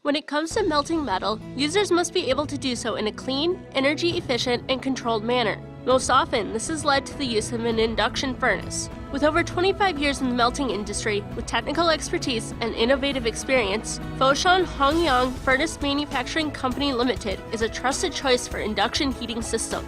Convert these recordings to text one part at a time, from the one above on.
When it comes to melting metal, users must be able to do so in a clean, energy-efficient, and controlled manner. Most often, this has led to the use of an induction furnace. With over 25 years in the melting industry, with technical expertise and innovative experience, Foshan Hongyang Furnace Manufacturing Company Limited is a trusted choice for induction heating system.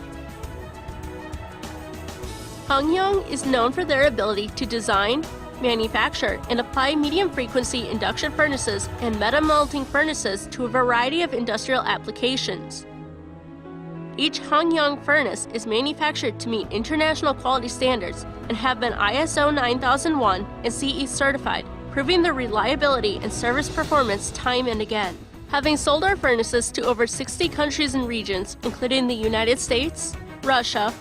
Hongyang is known for their ability to design, manufacture, and apply medium-frequency induction furnaces and meta-melting furnaces to a variety of industrial applications. Each Hongyang furnace is manufactured to meet international quality standards and have been ISO 9001 and CE certified, proving their reliability and service performance time and again. Having sold our furnaces to over 60 countries and regions, including the United States, Russia,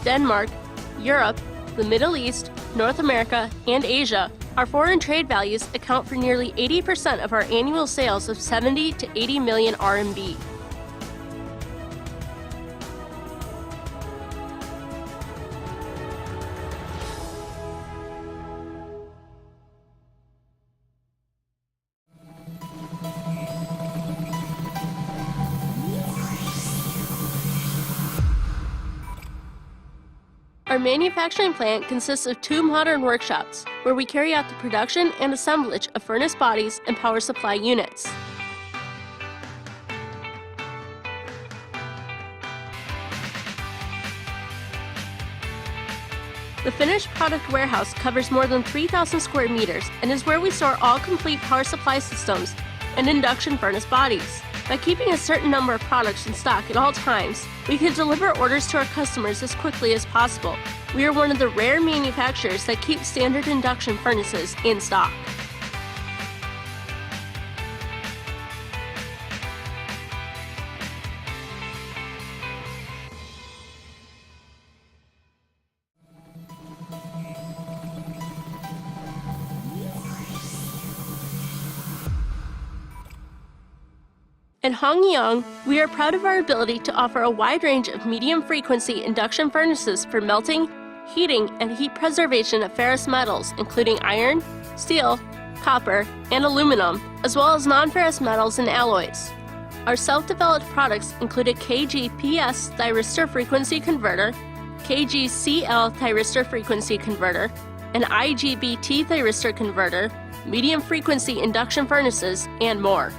Denmark, Europe, the Middle East, North America, and Asia, our foreign trade values account for nearly 80% of our annual sales of 70 to 80 million RMB. Our manufacturing plant consists of 2 modern workshops, where we carry out the production and assemblage of furnace bodies and power supply units. The finished product warehouse covers more than 3,000 square meters and is where we store all complete power supply systems and induction furnace bodies. By keeping a certain number of products in stock at all times, we can deliver orders to our customers as quickly as possible. We are one of the rare manufacturers that keep standard induction furnaces in stock. At Hongyang, we are proud of our ability to offer a wide range of medium-frequency induction furnaces for melting, heating, and heat preservation of ferrous metals, including iron, steel, copper, and aluminum, as well as non-ferrous metals and alloys. Our self-developed products include a KG-PS thyristor frequency converter, KG-CL thyristor frequency converter, an IGBT thyristor converter, medium-frequency induction furnaces, and more.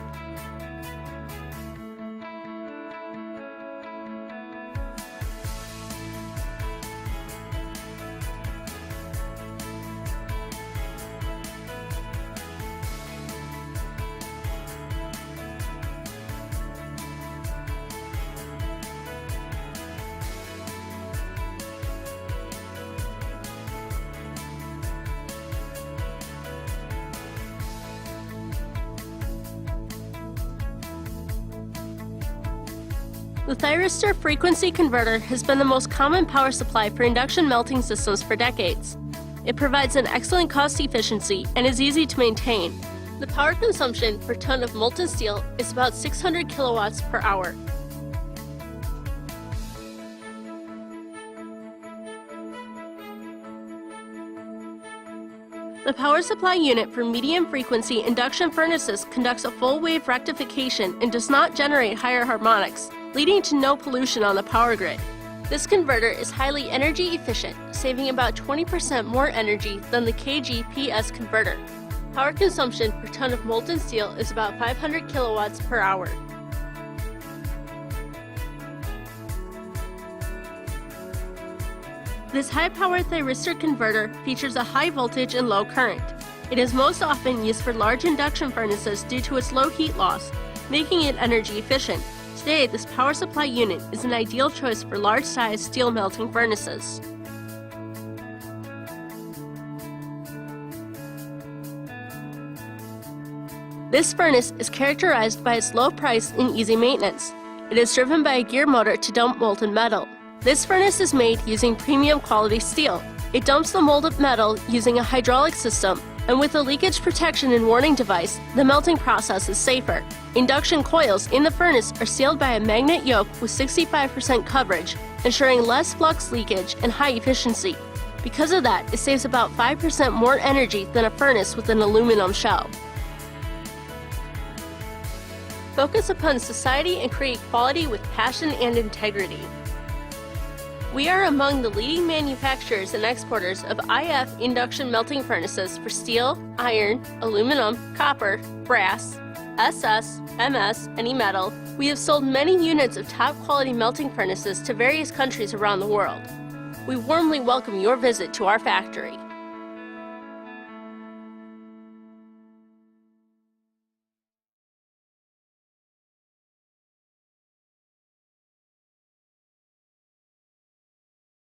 The thyristor frequency converter has been the most common power supply for induction melting systems for decades. It provides an excellent cost efficiency and is easy to maintain. The power consumption per ton of molten steel is about 600 kilowatts per hour. The power supply unit for medium-frequency induction furnaces conducts a full-wave rectification and does not generate higher harmonics, leading to no pollution on the power grid. This converter is highly energy efficient, saving about 20% more energy than the KG-PS converter. Power consumption per ton of molten steel is about 500 kilowatts per hour. This high-power thyristor converter features a high voltage and low current. It is most often used for large induction furnaces due to its low heat loss, making it energy efficient. Today, this power supply unit is an ideal choice for large-sized steel melting furnaces. This furnace is characterized by its low price and easy maintenance. It is driven by a gear motor to dump molten metal. This furnace is made using premium quality steel. It dumps the molded metal using a hydraulic system, and with a leakage protection and warning device, the melting process is safer. Induction coils in the furnace are sealed by a magnet yoke with 65% coverage, ensuring less flux leakage and high efficiency. Because of that, it saves about 5% more energy than a furnace with an aluminum shell. focus upon society and create quality with passion and integrity. We are among the leading manufacturers and exporters of IF induction melting furnaces for steel, iron, aluminum, copper, brass, SS, MS, any metal. We have sold many units of top quality melting furnaces to various countries around the world. We warmly welcome your visit to our factory.